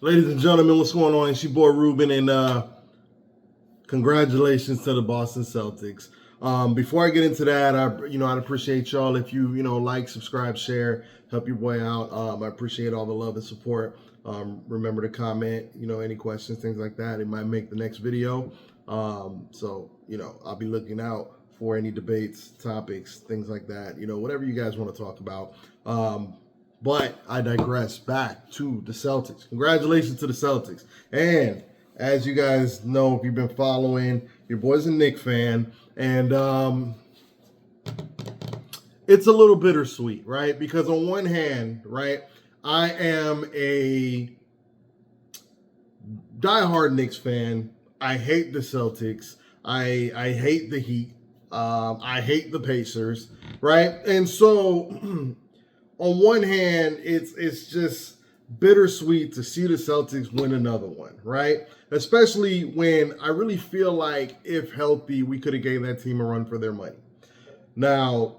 Ladies and gentlemen, what's going on? It's your boy Ruben, and congratulations to the Boston Celtics. Before I get into that, I'd appreciate y'all if you like, subscribe, share, help your boy out. I appreciate all the love and support. Remember to comment, any questions, things like that. It might make the next video. So I'll be looking out for any debates, topics, things like that. Whatever you guys want to talk about. But I digress. Back to the Celtics. Congratulations to the Celtics. And as you guys know, if you've been following, your boy's a Knicks fan. And it's a little bittersweet, right? Because on one hand, right, I am a diehard Knicks fan. I hate the Celtics. I hate the Heat. I hate the Pacers, right? And so on one hand, it's just bittersweet to see the Celtics win another one, right? Especially when I really feel like, if healthy, we could have gave that team a run for their money. Now,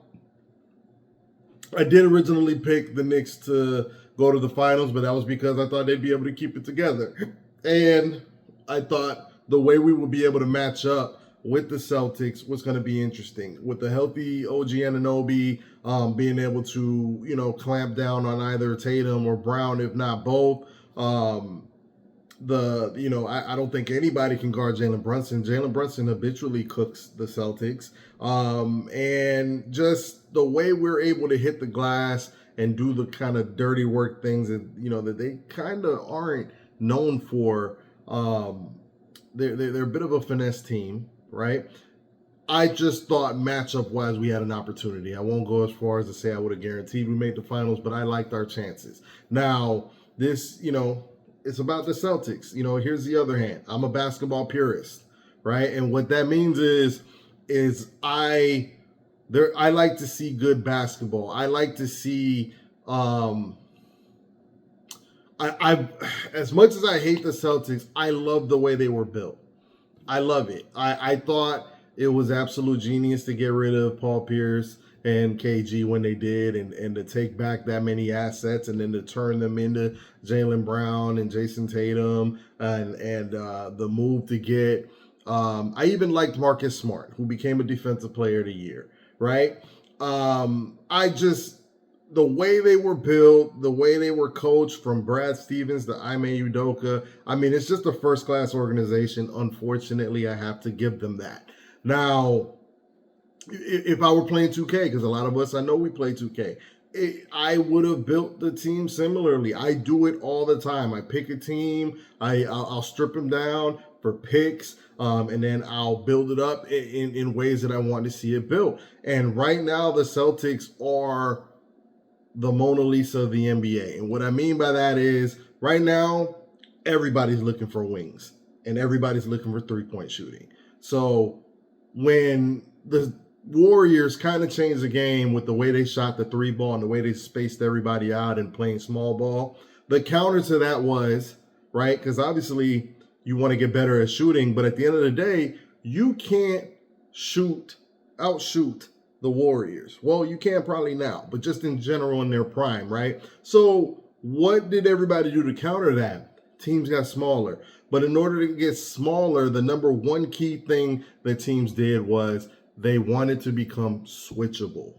I did originally pick the Knicks to go to the finals, but that was because I thought they'd be able to keep it together. And I thought the way we would be able to match up with the Celtics was going to be interesting. With the healthy OG Anunoby being able to, clamp down on either Tatum or Brown, if not both. I don't think anybody can guard Jalen Brunson. Jalen Brunson habitually cooks the Celtics. And just the way we're able to hit the glass and do the kind of dirty work things that they kind of aren't known for. They're a bit of a finesse team, right? I just thought matchup-wise we had an opportunity. I won't go as far as to say I would have guaranteed we made the finals, but I liked our chances. Now, this, it's about the Celtics. Here's the other hand. I'm a basketball purist, right? And what that means is I like to see good basketball. I like to see I as much as I hate the Celtics, I love the way they were built. I love it. I thought it was absolute genius to get rid of Paul Pierce and KG when they did, and to take back that many assets and then to turn them into Jaylen Brown and Jason Tatum and the move to get. I even liked Marcus Smart, who became a Defensive Player of the Year. Right? The way they were built, the way they were coached, from Brad Stevens to Ime Udoka, it's just a first-class organization. Unfortunately, I have to give them that. Now, if I were playing 2K, because a lot of us, I know we play 2K, I would have built the team similarly. I do it all the time. I pick a team, I'll strip them down for picks, and then I'll build it up in ways that I want to see it built. And right now, the Celtics are the Mona Lisa of the NBA. And what I mean by that is, right now, everybody's looking for wings and everybody's looking for three-point shooting. So when the Warriors kind of changed the game with the way they shot the three ball and the way they spaced everybody out and playing small ball, the counter to that was, right, because obviously you want to get better at shooting, but at the end of the day, you can't outshoot the Warriors. Well, you can probably now, but just in general in their prime, right? So what did everybody do to counter that? Teams got smaller. But in order to get smaller, the number one key thing that teams did was they wanted to become switchable,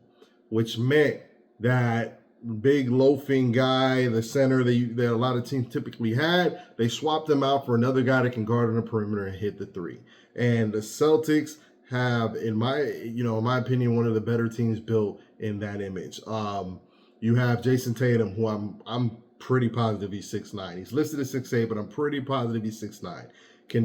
which meant that big loafing guy, the center that a lot of teams typically had, they swapped him out for another guy that can guard on the perimeter and hit the three. And the Celtics have, in my opinion, one of the better teams built in that image. You have Jason Tatum, who I'm pretty positive he's 6'9". He's listed as 6'8", but I'm pretty positive he's 6'9". Can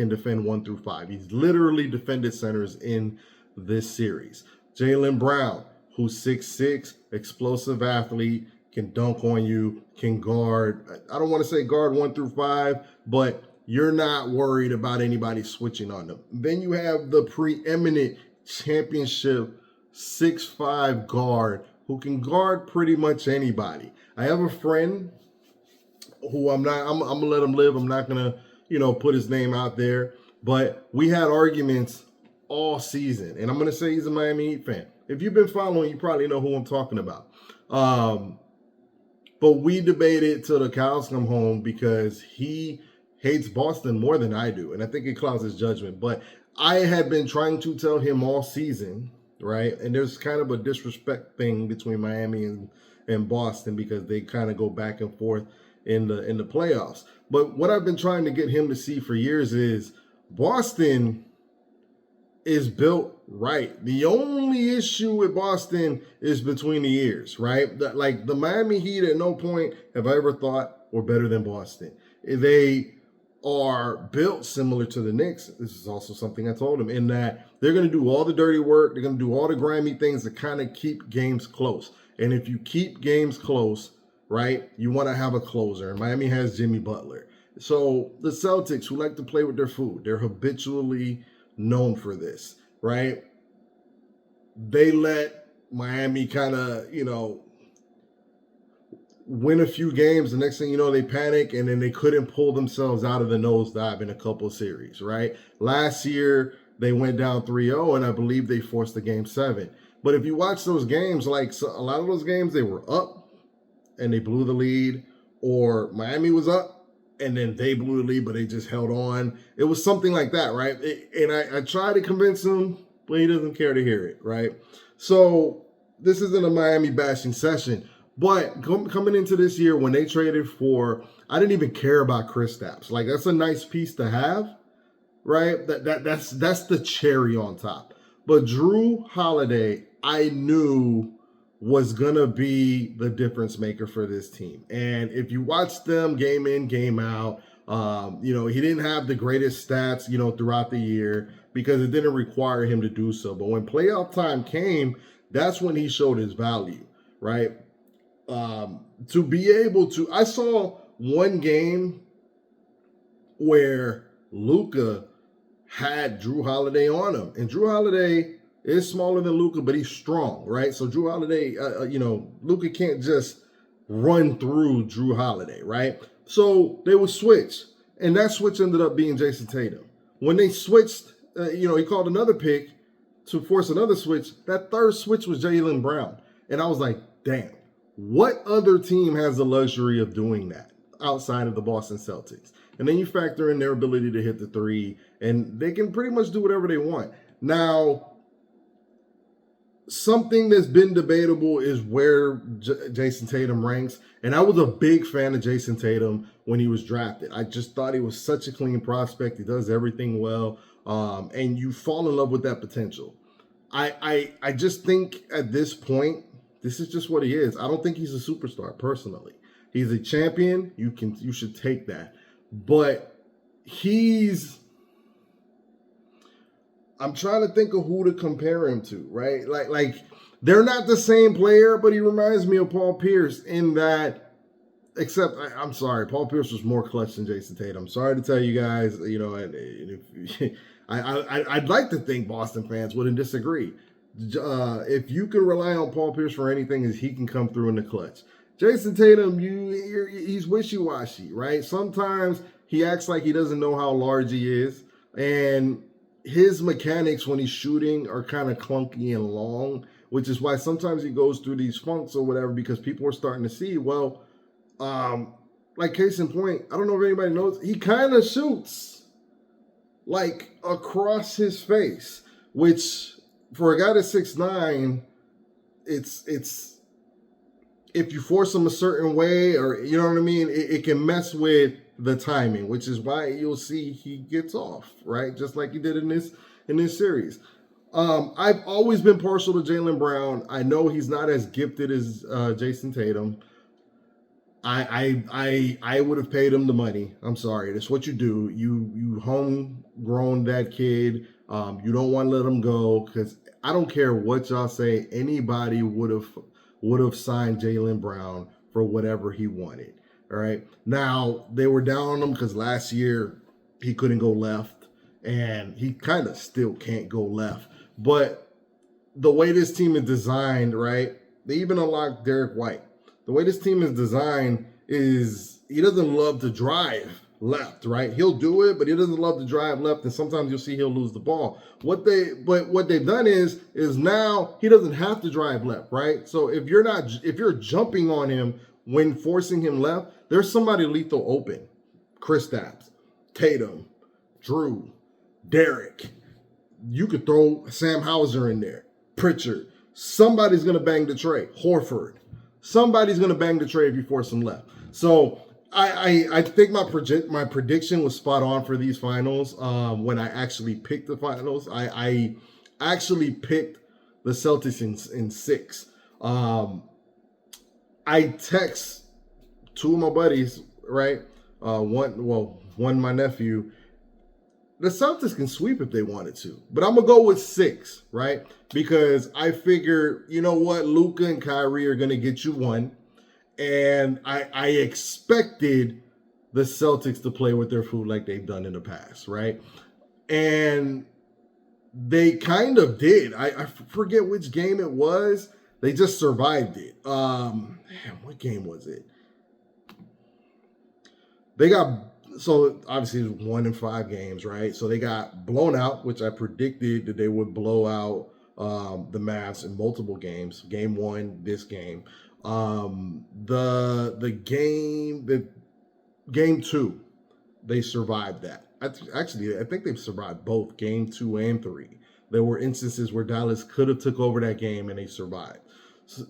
defend 1 through 5. He's literally defended centers in this series. Jaylen Brown, who's 6'6", explosive athlete, can dunk on you, can guard. I don't want to say guard 1 through 5, but you're not worried about anybody switching on them. Then you have the preeminent championship 6'5" guard who can guard pretty much anybody. I have a friend who I'm gonna let him live. I'm not gonna, put his name out there. But we had arguments all season, and I'm gonna say he's a Miami Heat fan. If you've been following, you probably know who I'm talking about. But we debated till the cows come home because he hates Boston more than I do. And I think it clouds his judgment. But I had been trying to tell him all season, right? And there's kind of a disrespect thing between Miami and Boston because they kind of go back and forth in the playoffs. But what I've been trying to get him to see for years is Boston is built right. The only issue with Boston is between the ears, right? Like the Miami Heat at no point have I ever thought were better than Boston. They are built similar to the Knicks. This is also something I told him, in that they're going to do all the dirty work. They're going to do all the grimy things to kind of keep games close. And if you keep games close, right, you want to have a closer. And Miami has Jimmy Butler. So the Celtics, who like to play with their food, they're habitually known for this, right? They let Miami kind of, win a few games. The next thing you know, they panic, and then they couldn't pull themselves out of the nosedive in a couple of series, right? Last year, they went down 3-0, and I believe they forced the game 7. But if you watch those games, like a lot of those games, they were up, and they blew the lead, or Miami was up, and then they blew the lead, but they just held on. It was something like that, right? And I tried to convince him, but he doesn't care to hear it, right? So this isn't a Miami bashing session. But coming into this year, when they traded for, I didn't even care about Kristaps. Like, that's a nice piece to have, right? That's the cherry on top. But Drew Holiday, I knew was going to be the difference maker for this team. And if you watch them game in, game out, he didn't have the greatest stats, throughout the year because it didn't require him to do so. But when playoff time came, that's when he showed his value, right? To be able to, I saw one game where Luka had Drew Holiday on him, and Drew Holiday is smaller than Luka, but he's strong, right? So Drew Holiday, Luka can't just run through Drew Holiday, right? So they would switch, and that switch ended up being Jason Tatum. When they switched, he called another pick to force another switch. That third switch was Jaylen Brown, and I was like, damn. What other team has the luxury of doing that outside of the Boston Celtics? And then you factor in their ability to hit the three, and they can pretty much do whatever they want. Now, something that's been debatable is where Jason Tatum ranks. And I was a big fan of Jason Tatum when he was drafted. I just thought he was such a clean prospect. He does everything well. And you fall in love with that potential. I just think at this point, this is just what he is. I don't think he's a superstar, personally. He's a champion. You should take that. But I'm trying to think of who to compare him to, right? Like they're not the same player, but he reminds me of Paul Pierce in that, except I'm sorry, Paul Pierce was more clutch than Jason Tatum. I'm sorry to tell you guys, I'd like to think Boston fans wouldn't disagree. If you can rely on Paul Pierce for anything, is he can come through in the clutch. Jason Tatum, he's wishy-washy, right? Sometimes he acts like he doesn't know how large he is, and his mechanics when he's shooting are kind of clunky and long, which is why sometimes he goes through these funks or whatever, because people are starting to see, like case in point, I don't know if anybody knows, he kind of shoots like across his face, which for a guy that's 6'9", it's if you force him a certain way, or you know what I mean, it can mess with the timing, which is why you'll see he gets off, right? Just like he did in this series. I've always been partial to Jaylen Brown. I know he's not as gifted as Jason Tatum. I would have paid him the money. I'm sorry. That's what you do. You homegrown that kid. You don't want to let him go, because I don't care what y'all say. Anybody would have signed Jaylen Brown for whatever he wanted. All right. Now they were down on him because last year he couldn't go left, and he kind of still can't go left. But the way this team is designed, right? They even unlocked Derek White. The way this team is designed is he doesn't love to drive left, right? He'll do it, but he doesn't love to drive left, and sometimes you'll see he'll lose the ball. What they've done is now he doesn't have to drive left, right? So if you're jumping on him when forcing him left, there's somebody lethal open. Kristaps, Tatum, Drew, Derek. You could throw Sam Hauser in there. Pritchard. Somebody's going to bang the tray. Horford. Somebody's going to bang the tray if you force him left. So I think my prediction was spot on for these finals. When I actually picked the finals, I actually picked the Celtics in 6. I text 2 of my buddies, right? One my nephew. The Celtics can sweep if they wanted to, but I'm gonna go with 6, right? Because I figure, you know what, Luka and Kyrie are gonna get you 1, and I expected the Celtics to play with their food like they've done in the past, right? And they kind of did. I forget which game it was. They just survived it. What game was it? They got, so obviously it was 1 in 5 games, right? So they got blown out, which I predicted that they would blow out the Mavs in multiple games. Game 1, this game. Game 2, they survived that. Actually, I think they've survived both game 2 and 3. There were instances where Dallas could have took over that game and they survived.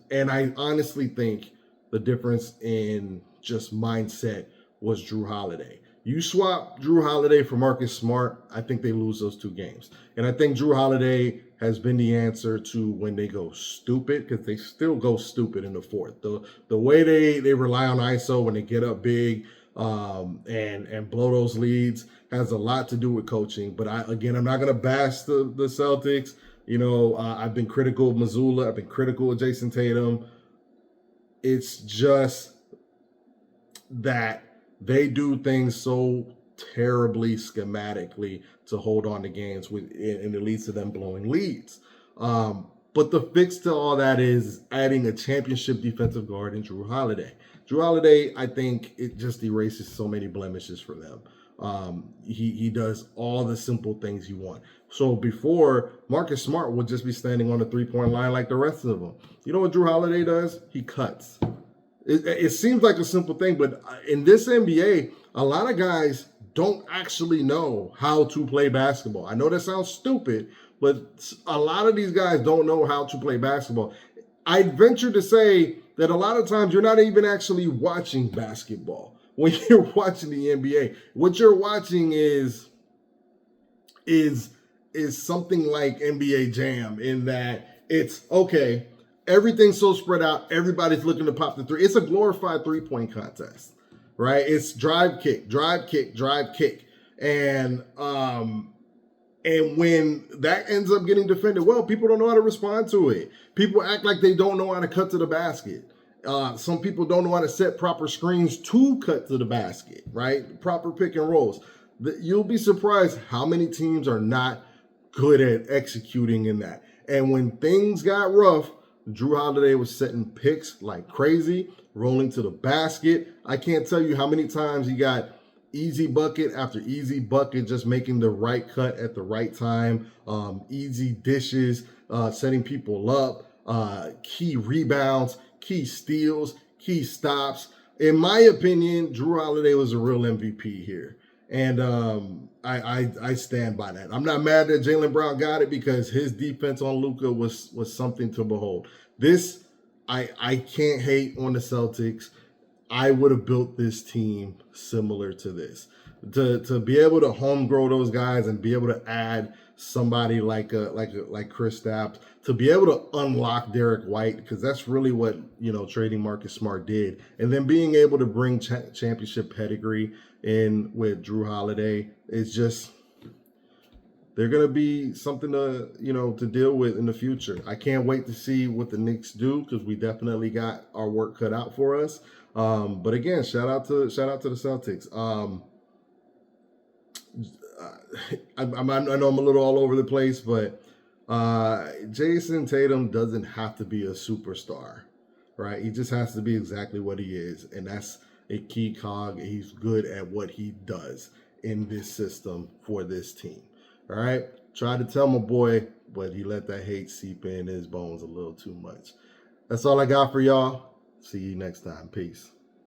And I honestly think the difference in just mindset was Drew Holiday. You swap Drew Holiday for Marcus Smart, I think they lose those 2 games. And I think Drew Holiday has been the answer to when they go stupid, because they still go stupid in the fourth. The way they rely on ISO when they get up big and blow those leads has a lot to do with coaching. But I'm not going to bash the Celtics. You know, I've been critical of Missoula. I've been critical of Jason Tatum. It's just that they do things so terribly schematically to hold on to games and it leads to them blowing leads. But the fix to all that is adding a championship defensive guard in Drew Holiday. Drew Holiday, I think it just erases so many blemishes for them. He does all the simple things you want. So before, Marcus Smart would just be standing on the 3-point line like the rest of them. You know what Drew Holiday does? He cuts. It seems like a simple thing, but in this NBA, a lot of guys don't actually know how to play basketball. I know that sounds stupid, but a lot of these guys don't know how to play basketball. I'd venture to say that a lot of times you're not even actually watching basketball when you're watching the NBA. What you're watching is something like NBA Jam, in that it's okay. Everything's so spread out. Everybody's looking to pop the 3. It's a glorified 3-point contest, right? It's drive, kick, drive, kick, drive, kick. And when that ends up getting defended, well, people don't know how to respond to it. People act like they don't know how to cut to the basket. Some people don't know how to set proper screens to cut to the basket, right? Proper pick and rolls. You'll be surprised how many teams are not good at executing in that. And when things got rough, Drew Holiday was setting picks like crazy, rolling to the basket. I can't tell you how many times he got easy bucket after easy bucket, just making the right cut at the right time, easy dishes, setting people up, key rebounds, key steals, key stops. In my opinion, Drew Holiday was a real MVP here. And I stand by that. I'm not mad that Jaylen Brown got it, because his defense on Luka was something to behold. This, I can't hate on the Celtics. I would have built this team similar to this. To be able to home grow those guys and be able to add somebody like Kristaps, to be able to unlock Derek White, because that's really what, trading Marcus Smart did, and then being able to bring championship pedigree in with Drew Holiday is just, they're going to be something to deal with in the future. I can't wait to see what the Knicks do, because we definitely got our work cut out for us. But again, shout out to the Celtics. I know I'm a little all over the place, but Jason Tatum doesn't have to be a superstar, right? He just has to be exactly what he is, and that's a key cog. He's good at what he does in this system for this team. All right? Tried to tell my boy, but he let that hate seep in his bones a little too much. That's all I got for y'all. See you next time. Peace.